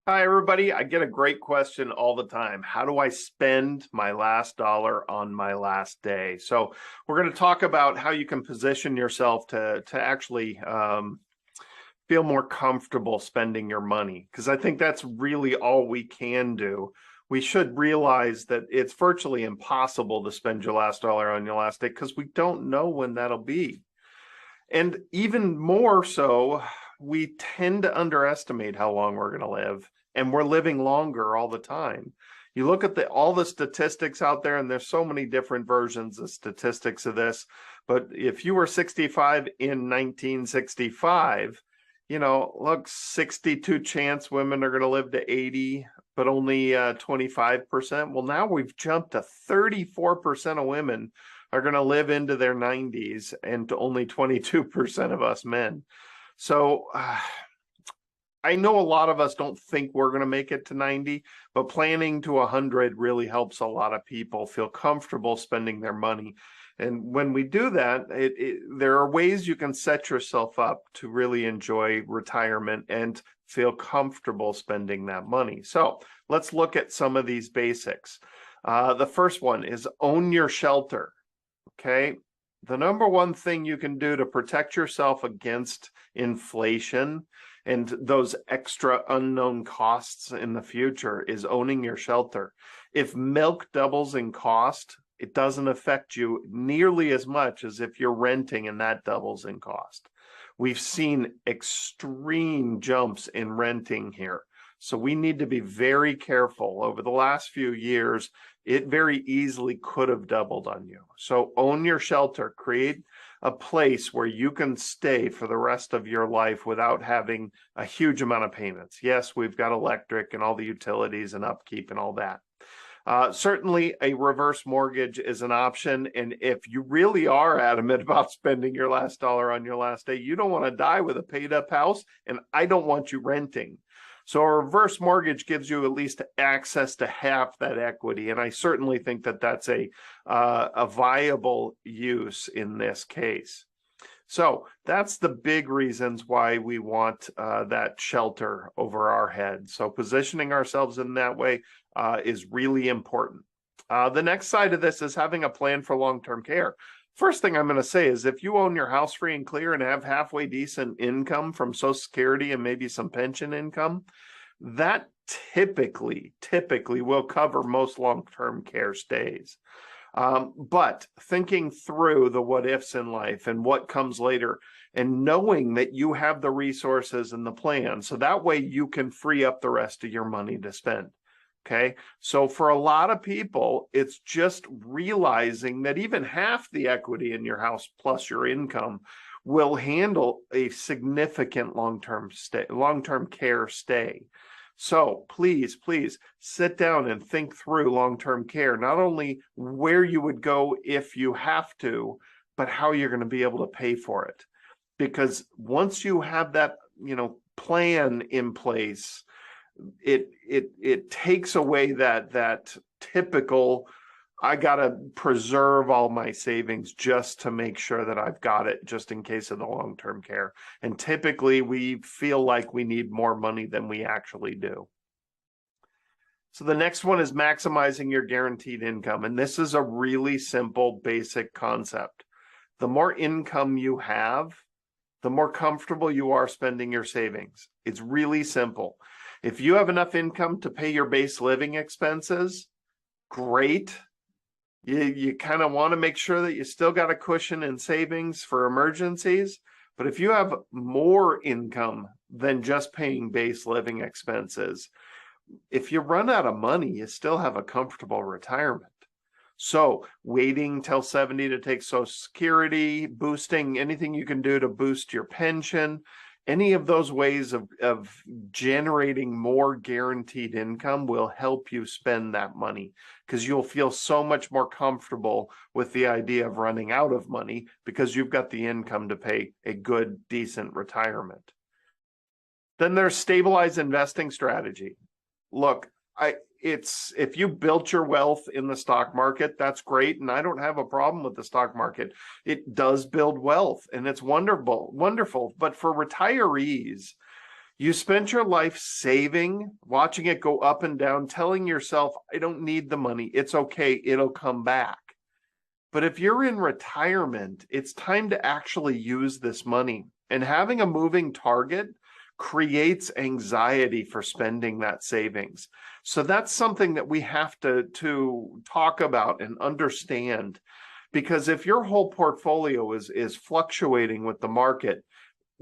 Hi, everybody. I get a great question all the time. How do I spend my last dollar on my last day? So we're going to talk about how you can position yourself to actually feel more comfortable spending your money, because I think that's really all we can do. We should realize that it's virtually impossible to spend your last dollar on your last day because we don't know when that'll be. And even more so, we tend to underestimate how long we're going to live, and we're living longer all the time. You look at all the statistics out there, and there's so many different versions of statistics of this. But if you were 65 in 1965, look, 62 chance women are going to live to 80, but only 25%. Well, now we've jumped to 34% of women are going to live into their 90s, and to only 22% of us men. So I know a lot of us don't think we're going to make it to 90, but planning to 100 really helps a lot of people feel comfortable spending their money. And when we do that, there are ways you can set yourself up to really enjoy retirement and feel comfortable spending that money. So let's look at some of these basics. The first one is own your shelter. Okay. The number one thing you can do to protect yourself against inflation and those extra unknown costs in the future is owning your shelter. If milk doubles in cost, it doesn't affect you nearly as much as if you're renting and that doubles in cost. We've seen extreme jumps in renting here. So we need to be very careful. Over the last few years, it very easily could have doubled on you. So own your shelter, create a place where you can stay for the rest of your life without having a huge amount of payments. Yes, we've got electric and all the utilities and upkeep and all that. Certainly a reverse mortgage is an option. And if you really are adamant about spending your last dollar on your last day, you don't want to die with a paid up house, and I don't want you renting. So a reverse mortgage gives you at least access to half that equity. And I certainly think that that's a viable use in this case. So that's the big reasons why we want that shelter over our head. So positioning ourselves in that way is really important. The next side of this is having a plan for long-term care. First thing I'm going to say is if you own your house free and clear and have halfway decent income from Social Security and maybe some pension income, that typically will cover most long-term care stays. But thinking through the what ifs in life and what comes later, and knowing that you have the resources and the plan, so that way you can free up the rest of your money to spend. Okay, so for a lot of people, it's just realizing that even half the equity in your house plus your income will handle a significant long-term care stay. So please sit down and think through long-term care, not only where you would go if you have to, but how you're going to be able to pay for it. Because once you have that, plan in place, it takes away that typical, I got to preserve all my savings just to make sure that I've got it just in case of the long-term care. And typically we feel like we need more money than we actually do. So the next one is maximizing your guaranteed income. And this is a really simple, basic concept. The more income you have, the more comfortable you are spending your savings. It's really simple. If you have enough income to pay your base living expenses, great. You kind of want to make sure that you still got a cushion in savings for emergencies. But if you have more income than just paying base living expenses, if you run out of money, you still have a comfortable retirement. So waiting till 70 to take Social Security, boosting anything you can do to boost your pension, any of those ways of generating more guaranteed income will help you spend that money, because you'll feel so much more comfortable with the idea of running out of money because you've got the income to pay a good, decent retirement. Then there's stabilized investing strategy. Look, if you built your wealth in the stock market, that's great. And I don't have a problem with the stock market. It does build wealth and it's wonderful. But for retirees, You spent your life saving, watching it go up and down, telling yourself, I don't need the money. It's okay. It'll come back. But if you're in retirement, it's time to actually use this money. And having a moving target creates anxiety for spending that savings. So that's something that we have to talk about and understand. Because if your whole portfolio is fluctuating with the market,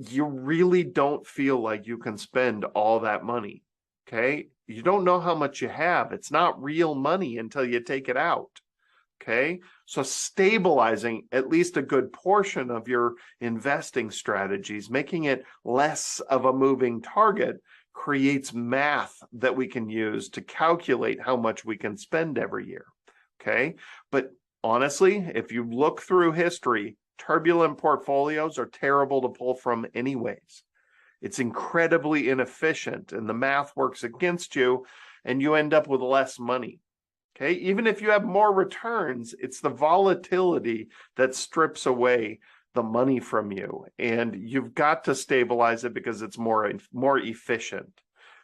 you really don't feel like you can spend all that money, okay? You don't know how much you have. It's not real money until you take it out, okay? So stabilizing at least a good portion of your investing strategies, making it less of a moving target, creates math that we can use to calculate how much we can spend every year, okay? But honestly, if you look through history, turbulent portfolios are terrible to pull from anyways. It's incredibly inefficient and the math works against you and you end up with less money. Okay, even if you have more returns, it's the volatility that strips away the money from you, and you've got to stabilize it because it's more efficient.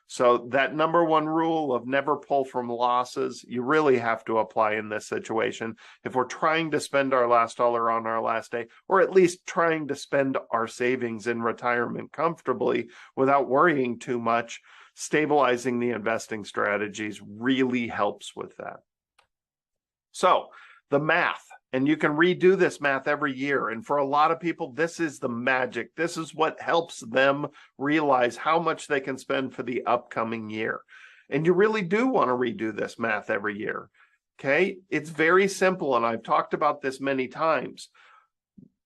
So that number one rule of never pull from losses, you really have to apply in this situation. If we're trying to spend our last dollar on our last day, or at least trying to spend our savings in retirement comfortably without worrying too much, stabilizing the investing strategies really helps with that. So the math, and you can redo this math every year. And for a lot of people, this is the magic. This is what helps them realize how much they can spend for the upcoming year. And you really do want to redo this math every year. Okay, it's very simple. And I've talked about this many times.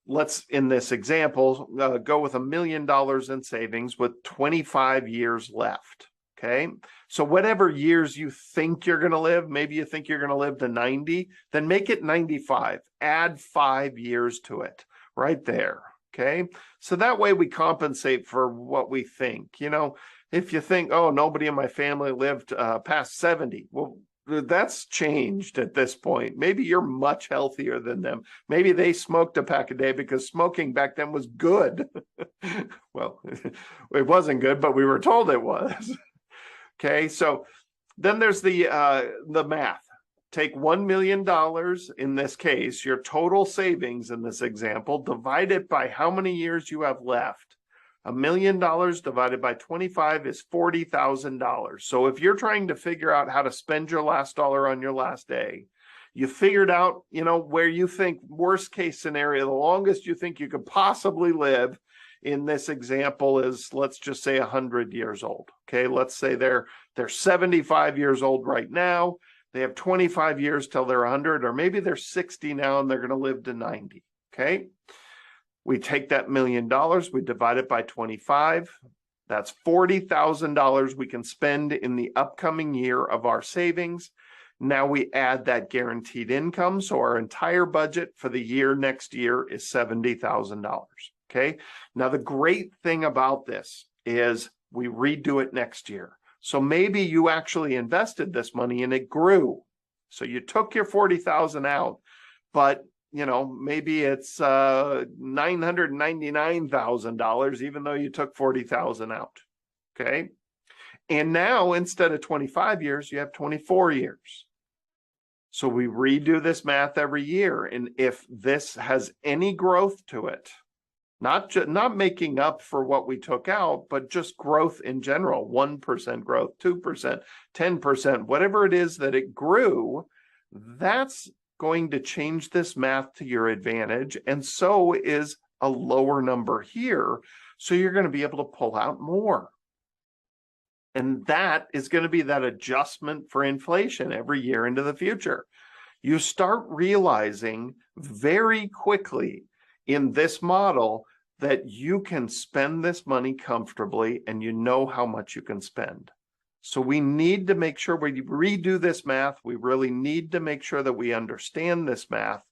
Let's, in this example, go with $1 million in savings with 25 years left. Okay, so whatever years you think you're going to live, maybe you think you're going to live to 90, then make it 95. Add 5 years to it right there. Okay, so that way we compensate for what we think. You know, if you think, oh, nobody in my family lived past 70, well, that's changed at this point. Maybe you're much healthier than them. Maybe they smoked a pack a day because smoking back then was good. Well, it wasn't good, but we were told it was. Okay, so then there's the math. Take $1 million in this case, your total savings in this example, divide it by how many years you have left. $1 million divided by 25 is $40,000. So if you're trying to figure out how to spend your last dollar on your last day, you figured out, you know, where you think worst case scenario, the longest you think you could possibly live in this example is, let's just say 100 years old. Okay, let's say they're 75 years old right now. They have 25 years till they're 100, or maybe they're 60 now and they're going to live to 90. Okay, we take that $1 million, we divide it by 25. That's $40,000 we can spend in the upcoming year of our savings. Now we add that guaranteed income, so our entire budget for the year next year is $70,000. Okay, now the great thing about this is we redo it next year. So maybe you actually invested this money and it grew. So you took your $40,000 out, but you know, maybe it's $999,000, even though you took $40,000 out. Okay, and now instead of 25 years, you have 24 years. So we redo this math every year, and if this has any growth to it, not making up for what we took out, but just growth in general, 1% growth, 2%, 10%, whatever it is that it grew, that's going to change this math to your advantage. And so is a lower number here. So you're going to be able to pull out more. And that is going to be that adjustment for inflation every year into the future. You start realizing very quickly in this model that you can spend this money comfortably and you know how much you can spend. So we need to make sure we redo this math. We really need to make sure that we understand this math,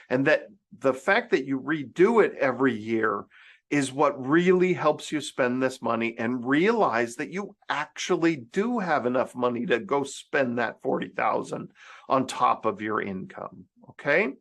and that the fact that you redo it every year is what really helps you spend this money and realize that you actually do have enough money to go spend that $40,000 on top of your income. Okay,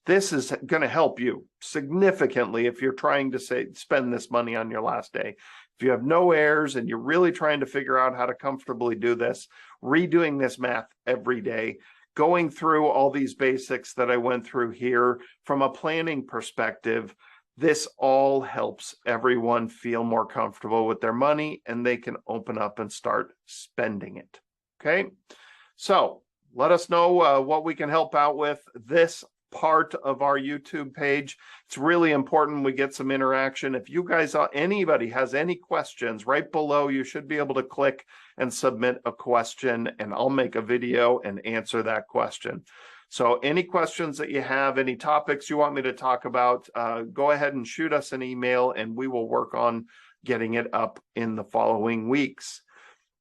this is going to help you significantly if you're trying to spend this money on your last day. If you have no heirs and you're really trying to figure out how to comfortably do this, redoing this math every day, going through all these basics that I went through here from a planning perspective, this all helps everyone feel more comfortable with their money, and they can open up and start spending it. Okay, so let us know what we can help out with this part of our YouTube page. It's really important we get some interaction. If you guys, anybody has any questions, right below you should be able to click and submit a question, and I'll make a video and answer that question. So any questions that you have, any topics you want me to talk about, go ahead and shoot us an email and we will work on getting it up in the following weeks.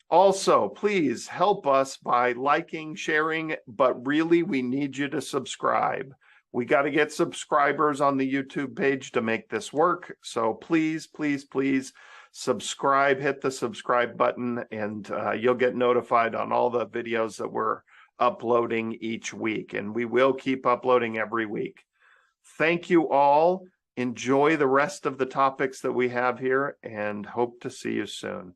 Also, please help us by liking, sharing, but really we need you to subscribe. We got to get subscribers on the YouTube page to make this work. So please, please, please subscribe, hit the subscribe button, and you'll get notified on all the videos that we're uploading each week. And we will keep uploading every week. Thank you all. Enjoy the rest of the topics that we have here and hope to see you soon.